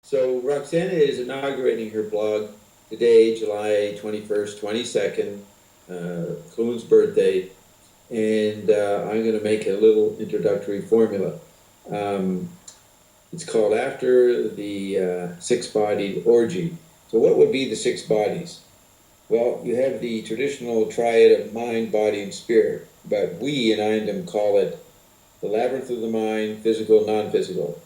So Roxana is inaugurating her blog today, July 21st, 22nd, Clune's birthday, and I'm going to make a little introductory formula. It's called After the Six-Bodied Orgy. So what would be the six bodies? Well, you have the traditional triad of mind, body, and spirit, but we in Indom call it the labyrinth of the mind, physical, non-physical.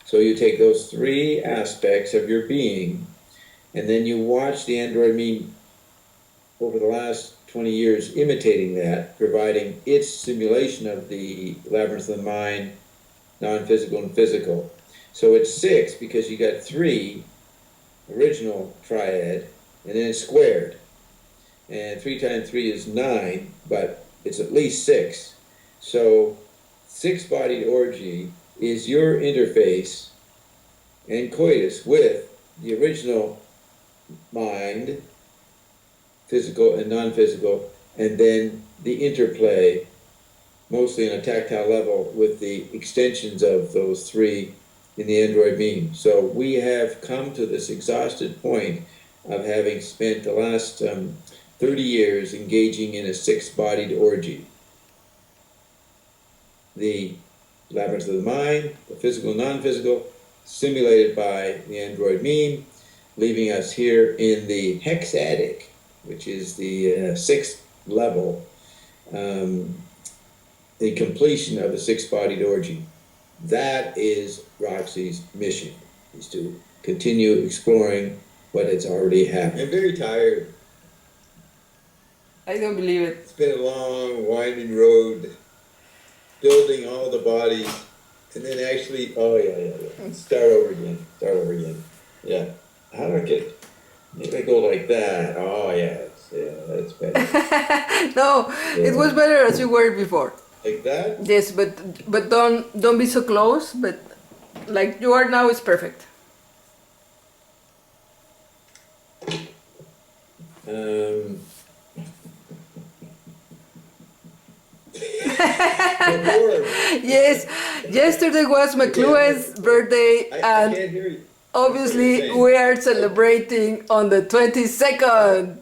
So you take those three aspects of your being, and then you watch the android meme over the last 20 years imitating that, providing its simulation of the labyrinth of the mind, non-physical and physical. So it's six because you got three original triad, and then it's squared. And 3 times 3 is 9, but it's at least 6. So six-bodied orgy is your interface and coitus with the original mind, physical and non-physical, and then the interplay, mostly on a tactile level, with the extensions of those three in the android meme. So we have come to this exhausted point of having spent the last 30 years engaging in a six-bodied orgy. The labyrinth of the mind, the physical, non-physical, simulated by the android meme, leaving us here in the hexatic, which is the sixth level, the completion of the six-bodied orgy. That is Roxy's mission, is to continue exploring what has already happened. I'm very tired. I don't believe it. It's been a long, winding road, building all the bodies, and then actually, oh yeah. Start over again. Yeah. How do I get, maybe I go like that. Oh yeah, that's better. No, Yeah. it was better as you were before. Like that? Yes, but don't be so close. But like you are now is perfect. Yes, yesterday was McLuhan's birthday, I can't hear you. obviously we are celebrating on the 22nd.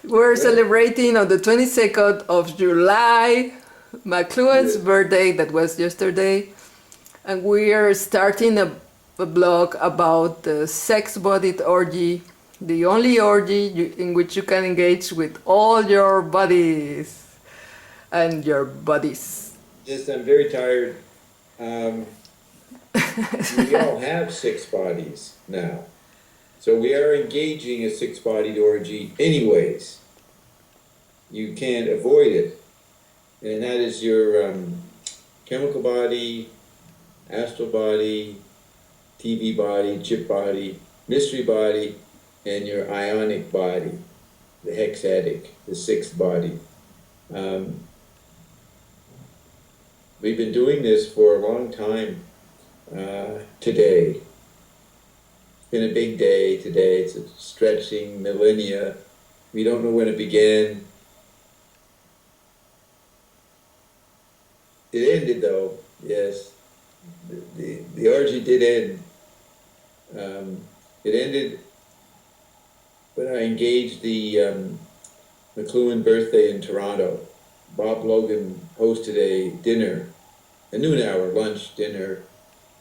We're celebrating on the 22nd of July, McLuhan's birthday, that was yesterday. And we are starting a blog about the sex-bodied orgy, the only orgy in which you can engage with all your bodies and your bodies. Just, I'm very tired. We all have six bodies now. So we are engaging a six-bodied orgy anyways. You can't avoid it. And that is your chemical body, astral body, TV body, chip body, mystery body, and your ionic body, the hexatic, the sixth body. We've been doing this for a long time today. It's been a big day today. It's a stretching millennia. We don't know when it began. It ended though, yes. The orgy did end. It ended when I engaged the McLuhan birthday in Toronto. Bob Logan hosted a dinner, a noon hour lunch dinner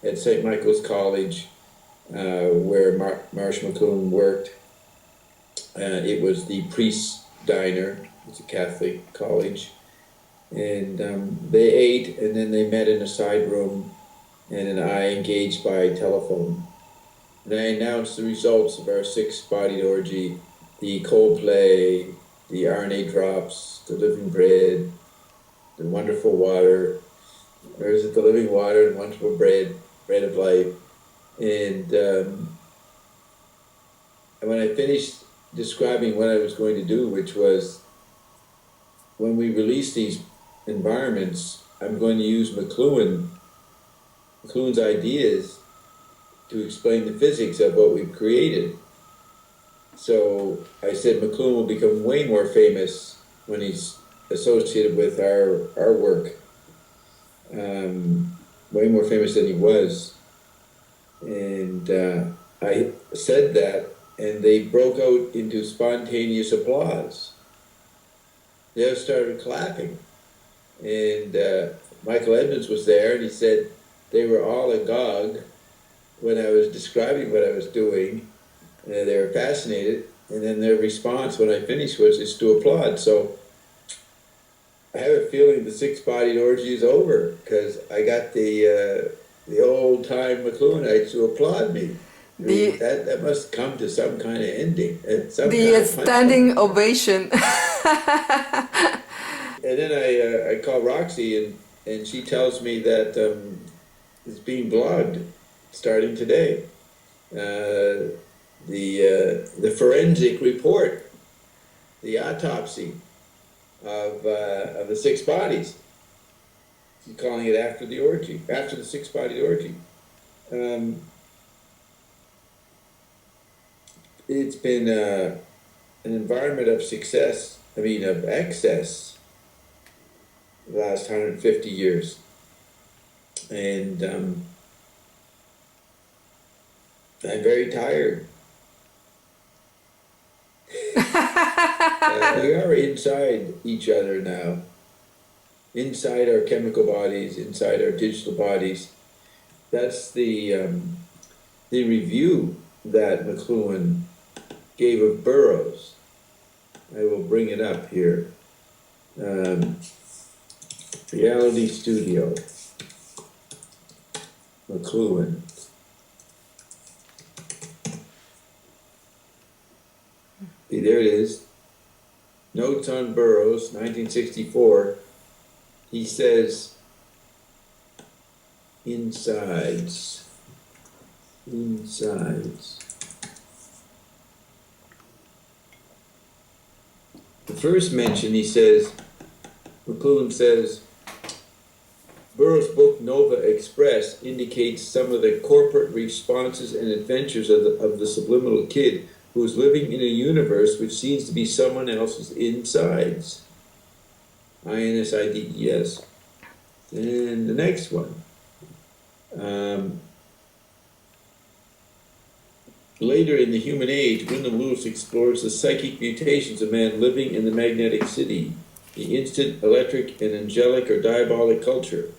at St. Michael's College, where Marsh McLuhan worked. It was the priest's diner. It's a Catholic college. And they ate, and then they met in a side room, and then I engaged by telephone. And I announced the results of our six-bodied orgy, the Coldplay, the RNA drops, the living bread, the wonderful water, or is it the living water and wonderful bread of life. And when I finished describing what I was going to do, which was when we release these environments, I'm going to use McLuhan's ideas to explain the physics of what we've created. So I said McLuhan will become way more famous when he's associated with our work, way more famous than he was. And I said that, and they broke out into spontaneous applause. They all started clapping. And Michael Edmonds was there, and he said they were all agog when I was describing what I was doing. They were fascinated, and then their response when I finished was just to applaud. So I have a feeling the six-bodied orgy is over, because I got the old-time McLuhanites to applaud me. I mean, The that must come to some kind of ending, and some kind the of punchline. standing ovation. And then I call Roxy, and she tells me that it's being blogged starting today. The forensic report, the autopsy of the six bodies. She's calling it after the orgy, after the six-bodied orgy. Um, it's been an environment of success, I mean of excess, the last 150 years. And I'm very tired. We are inside each other now, inside our chemical bodies, inside our digital bodies. That's the review that McLuhan gave of Burroughs. I will bring it up here. Reality Studio, McLuhan. See, there it is. Notes on Burroughs, 1964. He says, insides. The first mention, he says, McLuhan says, Burroughs' book Nova Express indicates some of the corporate responses and adventures of the subliminal kid who is living in a universe which seems to be someone else's insides. INSIDES. And the next one. Later in the human age, Wyndham Lewis explores the psychic mutations of man living in the magnetic city, the instant, electric, and angelic or diabolic culture.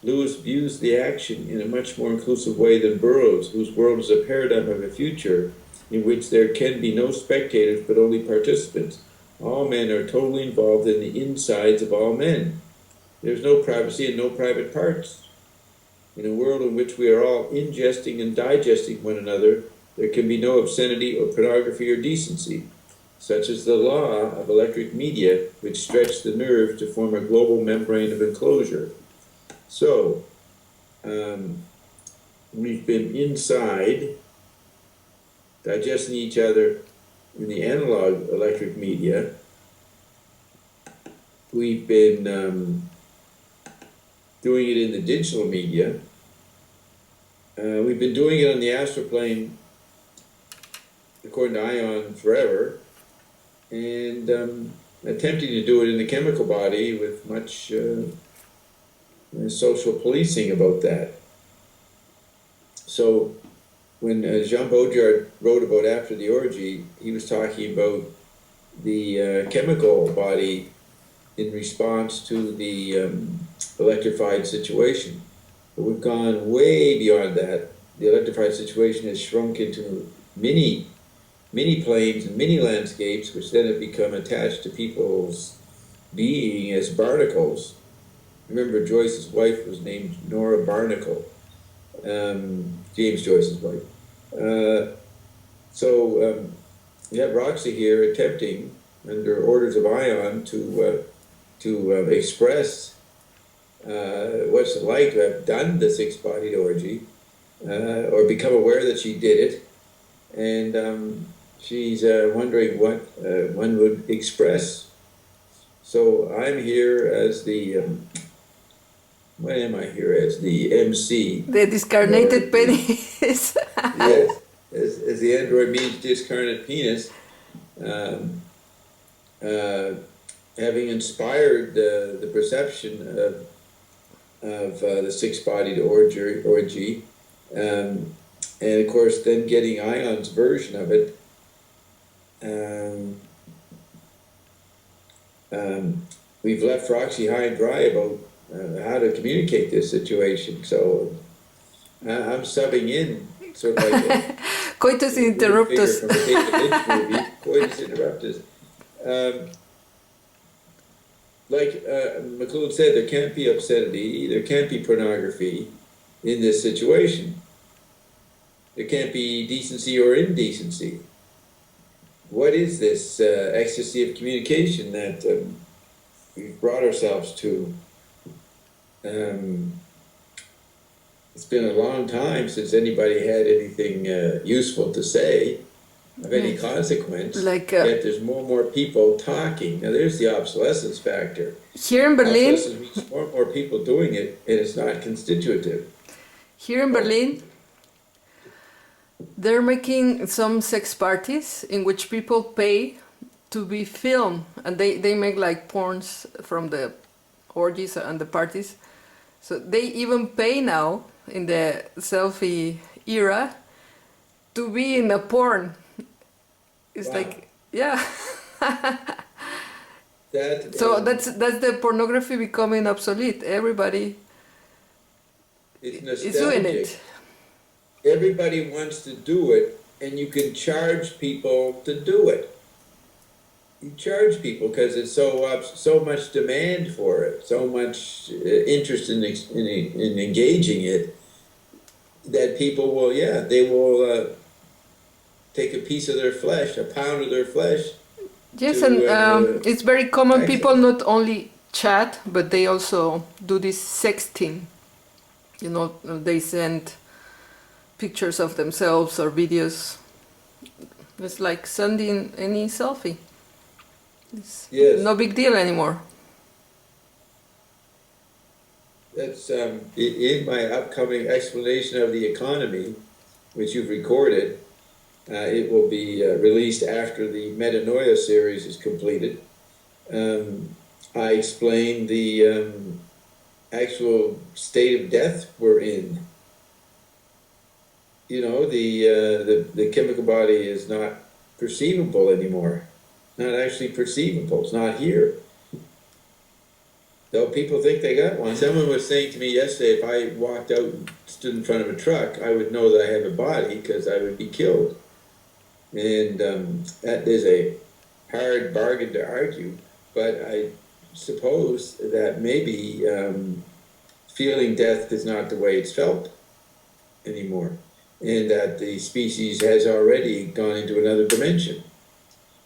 Lewis views the action in a much more inclusive way than Burroughs, whose world is a paradigm of a future in which there can be no spectators but only participants. All men are totally involved in the insides of all men. There's no privacy and no private parts. In a world in which we are all ingesting and digesting one another, there can be no obscenity or pornography or decency. Such is the law of electric media, which stretch the nerve to form a global membrane of enclosure. So, we've been inside, digesting each other in the analog electric media. We've been doing it in the digital media. We've been doing it on the astral plane, according to Ion, forever, and attempting to do it in the chemical body with much social policing about that. So when Jean Baudrillard wrote about After the Orgy, he was talking about the chemical body in response to the electrified situation. But we've gone way beyond that. The electrified situation has shrunk into mini planes and mini landscapes, which then have become attached to people's being as barnacles. Remember, Joyce's wife was named Nora Barnacle, James Joyce's wife. So we have Roxy here attempting, under orders of Ion, to express what's it like to have done the six-bodied orgy, or become aware that she did it, and she's wondering what one would express. So I'm here as the, what am I here as? The MC. The discarnated penis. Yes, as the android means discarnate penis. Having inspired the perception of the six-bodied orgy, and and of course, then getting Ion's version of it. Um, we've left Roxy high and dry about how to communicate this situation. So I'm subbing in, sort of like a Coitus interruptus. from a David Lynch movie. Coitus interruptus. Like McLuhan said, there can't be obscenity, there can't be pornography in this situation. There can't be decency or indecency. What is this ecstasy of communication that we've brought ourselves to? It's been a long time since anybody had anything useful to say of any consequence. Like, yet there's more and more people talking. Now there's the obsolescence factor. Here in Berlin, Obsolescence means more and more people doing it, and it's not constitutive. here in Berlin, they're making some sex parties in which people pay to be filmed, and they make like porns from the orgies and the parties. So they even pay now in the selfie era to be in a porn. It's Wow. like, yeah. That, So that's the pornography becoming obsolete. Everybody it's is doing nostalgic. it. Everybody wants to do it, and you can charge people to do it. You charge people because it's so much demand for it, so much interest in engaging it, that people will, they will take a piece of their flesh, a pound of their flesh. Yes, to, and it's very common. access. People not only chat, but they also do this sexting. You know, they send pictures of themselves or videos. It's like sending any selfie. It's Yes. no big deal anymore. That's in my upcoming explanation of the economy, which you've recorded. It will be released after the Metanoia series is completed. I explained the actual state of death we're in. You know, the chemical body is not perceivable anymore. Not actually perceivable. It's not here. Though people think they got one. Someone was saying to me yesterday, if I walked out and stood in front of a truck, I would know that I have a body because I would be killed. And that is a hard bargain to argue. But I suppose that maybe feeling death is not the way it's felt anymore. And that the species has already gone into another dimension.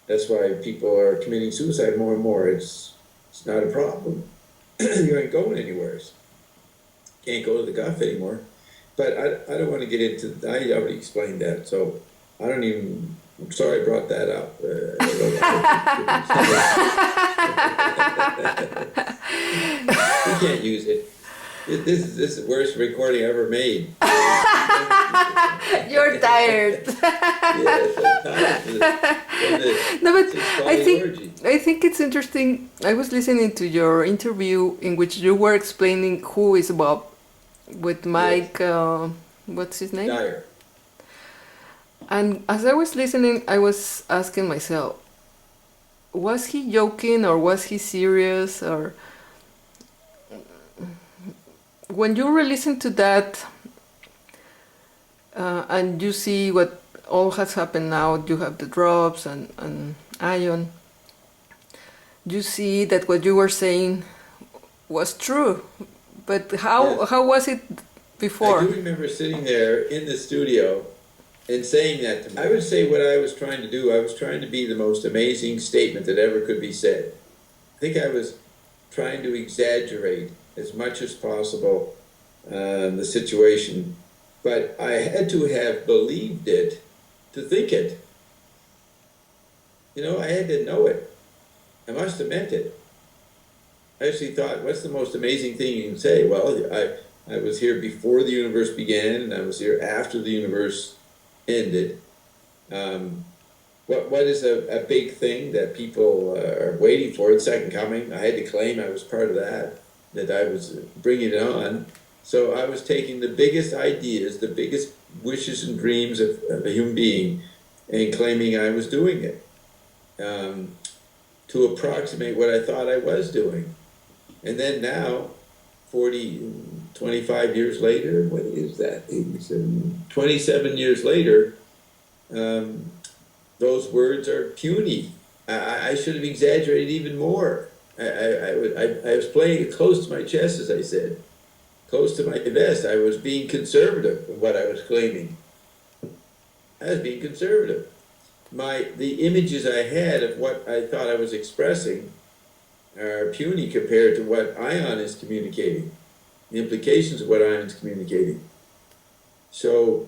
That's why people are committing suicide more and more. It's not a problem. You ain't going anywhere. Can't go to the guff anymore. But I don't want to get into, I already explained that, so I don't even, I'm sorry I brought that up. We can't use it. This is the worst recording I ever made. You're tired. Yes, I'm tired. No, but I think it's interesting. I was listening to your interview in which you were explaining who is Bob with Mike. Yes. What's his name? Dyer. And as I was listening, I was asking myself, was he joking or was he serious? Or when you re-listen to that and you see what all has happened now, you have the drops and Ion, you see that what you were saying was true. But how was it before? I do remember sitting there in the studio and saying that to me. I would say what I was trying to do, I was trying to be the most amazing statement that ever could be said. I think I was trying to exaggerate as much as possible the situation, but I had to have believed it to think it. You know, I had to know it. I must have meant it. I actually thought, what's the most amazing thing you can say? Well, I was here before the universe began, and I was here after the universe ended. What is a big thing that people are waiting for? The second coming. I had to claim I was part of that I was bringing it on. So I was taking the biggest ideas, the biggest wishes and dreams of a human being, and claiming I was doing it to approximate what I thought I was doing. And then now, 25 years later, what is that? 27 years later, those words are puny. I should have exaggerated even more. I was playing it close to my chest, as I said, close to my vest. I was being conservative in what I was claiming. I was being conservative. The images I had of what I thought I was expressing are puny compared to what Ion is communicating, the implications of what Ion is communicating. So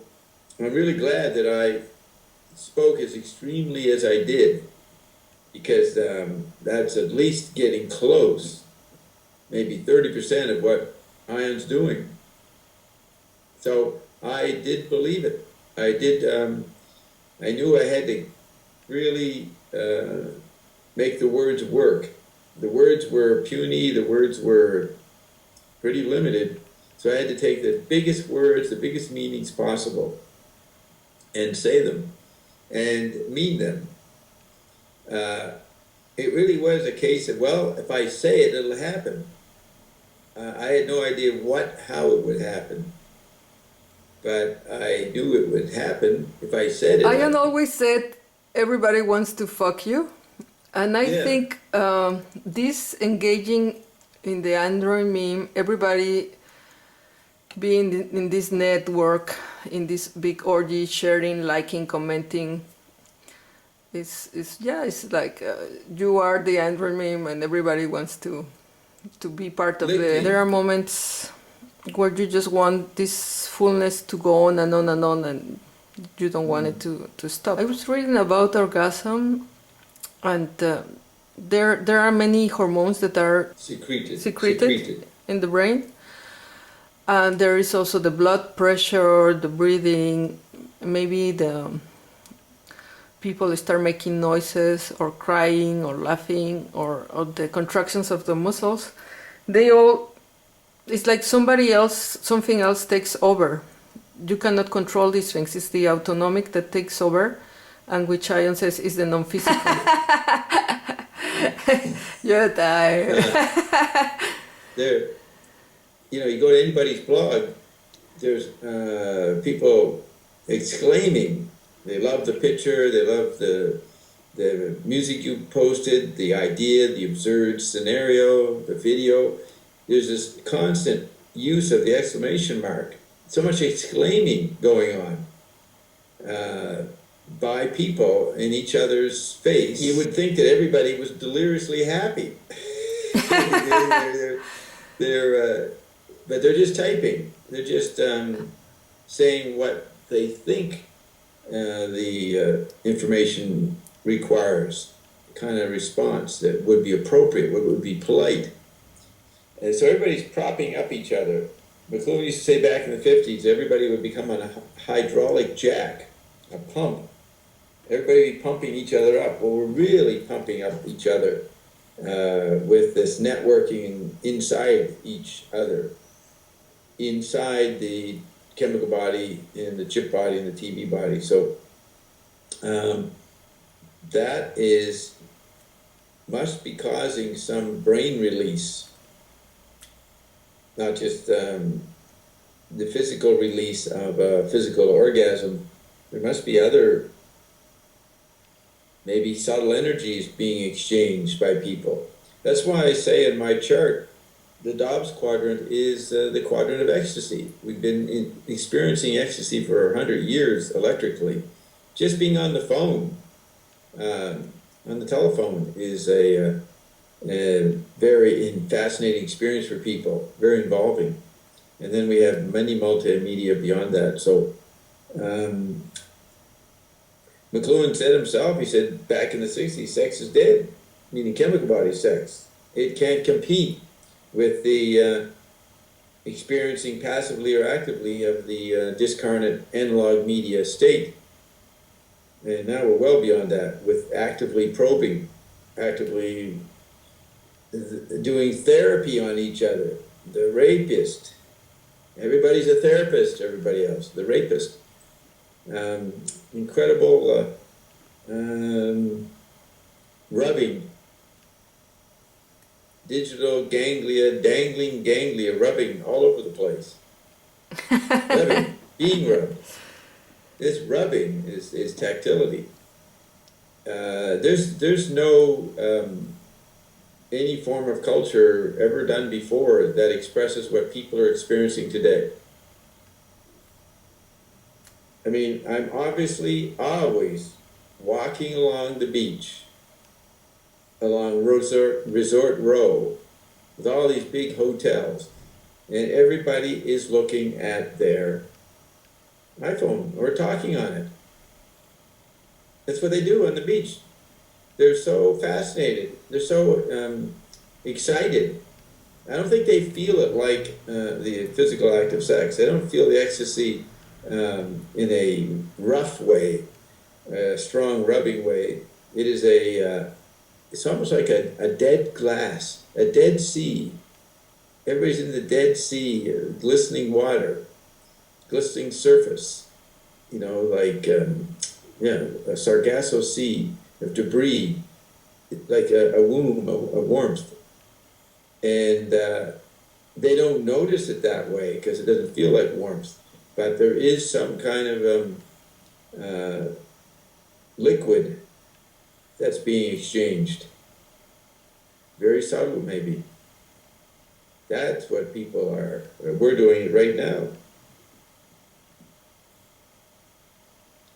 I'm really glad that I spoke as extremely as I did, because that's at least getting close, maybe 30% of what Ion's doing. So I did believe it. I did. I knew I had to really make the words work. The words were puny. The words were pretty limited. So I had to take the biggest words, the biggest meanings possible, and say them and mean them. It really was a case of, well, if I say it, it'll happen. I had no idea how it would happen, but I knew it would happen if I said it. Ian always said everybody wants to fuck you, and I think this engaging in the Android meme, everybody being in this network, in this big orgy, sharing, liking, commenting, it's like you are the Android meme and everybody wants to be part of it. There are moments where you just want this fullness to go on and on and on, and you don't want it to stop. I was reading about orgasm, and there are many hormones that are secreted in the brain. And there is also the blood pressure, the breathing, maybe the people start making noises or crying or laughing or the contractions of the muscles. It's like something else takes over. You cannot control these things. It's the autonomic that takes over, and which Ion says is the non-physical. You're tired. You go to anybody's blog, there's people exclaiming. They love the picture, they love the music you posted, the idea, the absurd scenario, the video. There's this constant use of the exclamation mark. So much exclaiming going on by people in each other's face. You would think that everybody was deliriously happy. But they're just typing. They're just saying what they think the information requires, the kind of response that would be appropriate, what would be polite. And so everybody's propping up each other. McLuhan used to say back in the 50s, everybody would become on a hydraulic jack, a pump. Everybody would be pumping each other up. Well, we're really pumping up each other with this networking inside each other, inside the chemical body, in the chip body, and the TV body. So that must be causing some brain release, not just the physical release of a physical orgasm. There must be other, maybe subtle energies being exchanged by people. That's why I say in my chart, the Dobbs quadrant is the quadrant of ecstasy. We've been experiencing ecstasy for 100 years electrically. Just being on the phone, on the telephone, is a very fascinating experience for people, very involving. And then we have many multimedia beyond that. So McLuhan said himself, he said back in the 60s, sex is dead, meaning chemical body sex. It can't compete with the experiencing passively or actively of the discarnate analog media state. And now we're well beyond that, with actively probing, actively doing therapy on each other. The rapist Everybody's a therapist, everybody else, the rapist. Incredible rubbing, digital ganglia, dangling ganglia, rubbing all over the place. Rubbing, being rubbed. This rubbing is tactility. There's no any form of culture ever done before that expresses what people are experiencing today. I mean, I'm obviously always walking along the beach, along Resort Row, with all these big hotels, and everybody is looking at their iPhone or talking on it. That's what they do on the beach. They're so fascinated. They're so excited. I don't think they feel it like the physical act of sex. They don't feel the ecstasy in a rough way, a strong rubbing way. It is it's almost like a dead glass, a dead sea. Everybody's in the Dead Sea, glistening water, glistening surface, like a Sargasso Sea of debris, like a womb, a warmth. And they don't notice it that way because it doesn't feel like warmth. But there is some kind of liquid that's being exchanged. Very subtle, maybe. That's what we're doing it right now.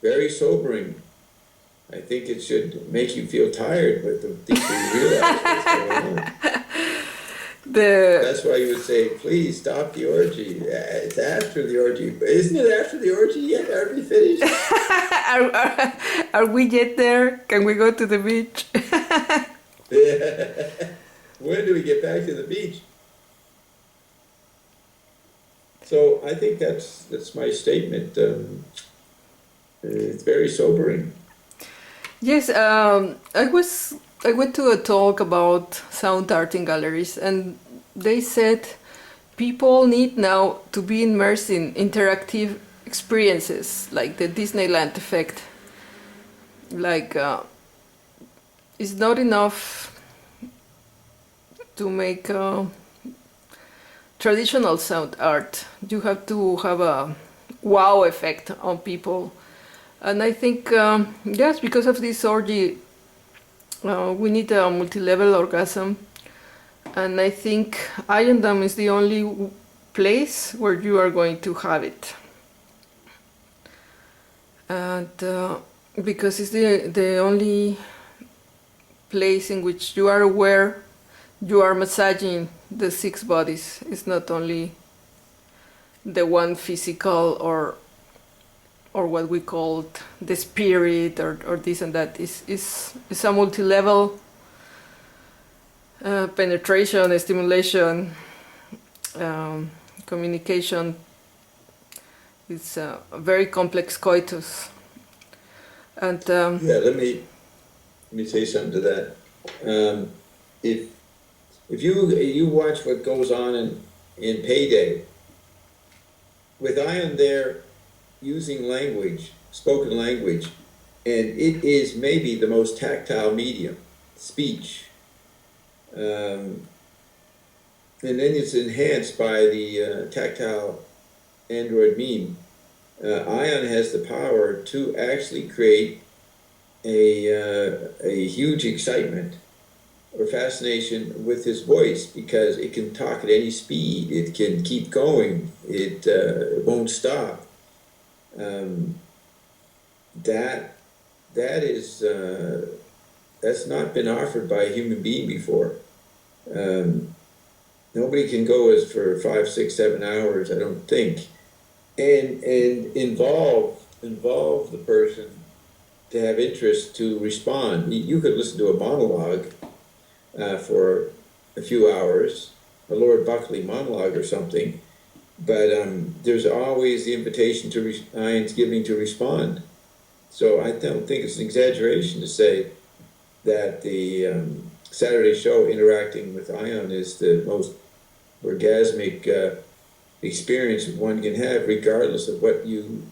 Very sobering. I think it should make you feel tired, but the deeper you realize what's going on. That's why you would say, please stop the orgy. It's after the orgy. But isn't it after the orgy yet? Are we finished? Are we yet there? Can we go to the beach? When do we get back to the beach? So I think that's my statement. It's very sobering. Yes, I went to a talk about sound art in galleries, and they said people need now to be immersed in interactive experiences like the Disneyland effect. Like, it's not enough to make traditional sound art. You have to have a wow effect on people. And I think, yes, because of this orgy, we need a multi-level orgasm. And I think Iron Dome is the only place where you are going to have it. And because it's the only place in which you are aware you are massaging the 6 bodies. It's not only the one physical or what we call the spirit or this and that. It's a multi-level penetration, stimulation, communication. It's a very complex coitus. And yeah, let me say something to that. If you watch what goes on in Payday, with Ion there using language, spoken language, and it is maybe the most tactile medium, speech. And then it's enhanced by the tactile Android meme. Ion has the power to actually create a huge excitement or fascination with his voice, because it can talk at any speed. It can keep going. It won't stop. That's not been offered by a human being before. Nobody can go as for 5, 6, 7 hours, I don't think, and involve the person to have interest to respond. You could listen to a monologue for a few hours, a Lord Buckley monologue or something, but there's always the invitation to Ion's giving to respond. So I don't think it's an exaggeration to say that the Saturday show interacting with Ion is the most orgasmic experience one can have, regardless of what you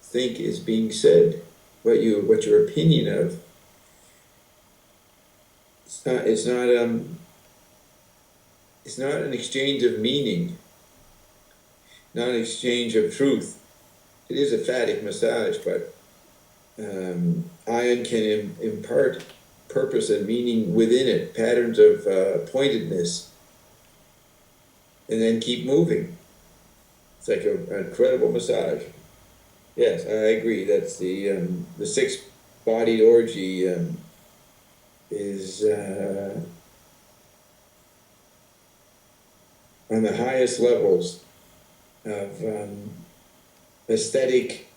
think is being said, what your opinion of. It's not an exchange of meaning, not an exchange of truth. It is a phatic massage, but ion can impart purpose and meaning within it, patterns of pointedness, and then keep moving. It's like an incredible massage. Yes, I agree. That's the six-bodied orgy is on the highest levels of aesthetic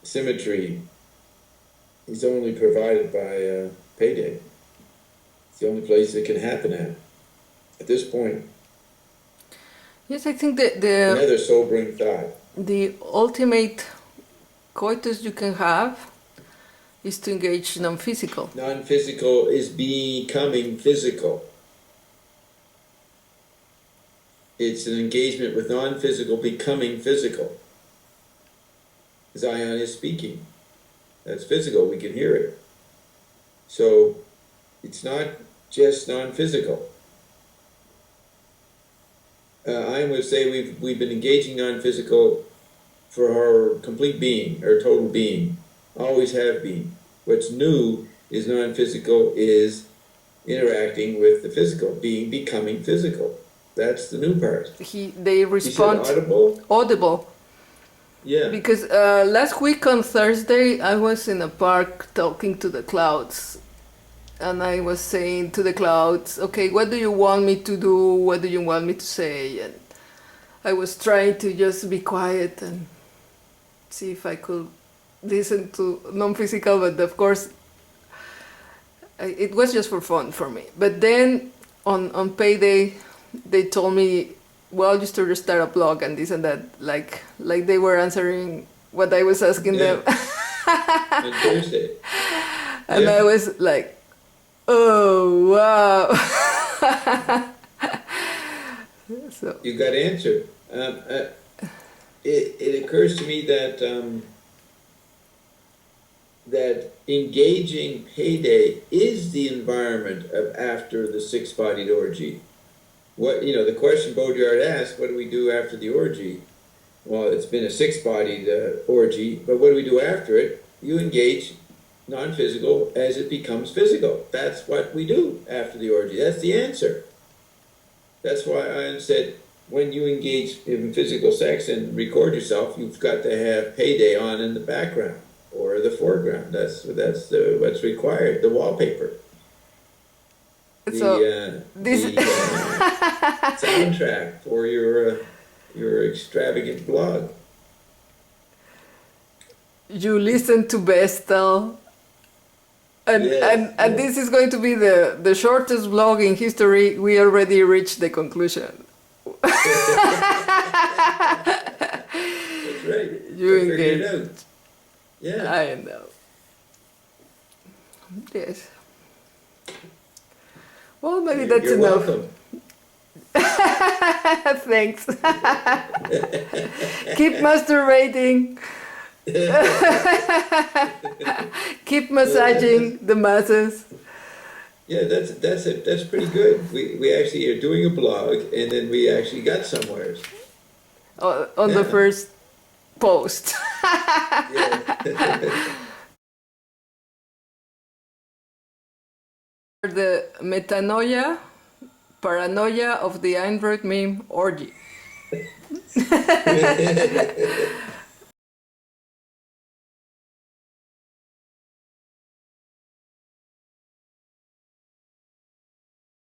symmetry is only provided by payday. It's the only place it can happen at this point. Yes, I think Another sobering thought. the ultimate coitus you can have is to engage non-physical. Non-physical is becoming physical. It's an engagement with non-physical becoming physical. Zion is speaking. That's physical, we can hear it. So it's just non-physical. I would say we've been engaging non-physical for our complete being, our total being, always have been. What's new is non-physical is interacting with the physical, being becoming physical. That's the new part. They respond. You said audible? Audible. Yeah. Because last week on Thursday, I was in a park talking to the clouds. And I was saying to the clouds, okay, what do you want me to do? What do you want me to say? And I was trying to just be quiet and see if I could listen to non-physical, but of course, it was just for fun for me. But then on payday, they told me, well, just to start a blog and this and that, like they were answering what I was asking them. On Thursday. And Yeah. I was like, oh, wow. So You got answered. It occurs to me that that engaging payday is the environment of after the six-bodied orgy. What the question Baudrillard asked, what do we do after the orgy? Well, it's been a six-bodied orgy, but what do we do after it? You engage non-physical as it becomes physical. That's what we do after the orgy. That's the answer. That's why I said when you engage in physical sex and record yourself, you've got to have payday on in the background or the foreground. That's what's required. The wallpaper. The soundtrack for your extravagant blog. you listen to Vestal. And, Yes, and this is going to be the shortest vlog in history. We already reached the conclusion. That's right. You I figured it engaged. out. Yeah. I know. Yes. Well, maybe that's You're enough. welcome. Thanks. Keep masturbating. Keep massaging the masses. Yeah, that's pretty good. We actually are doing a blog, and then we actually got somewhere. On the Yeah. first post. Yeah. The metanoia, paranoia of the Einberg meme orgy.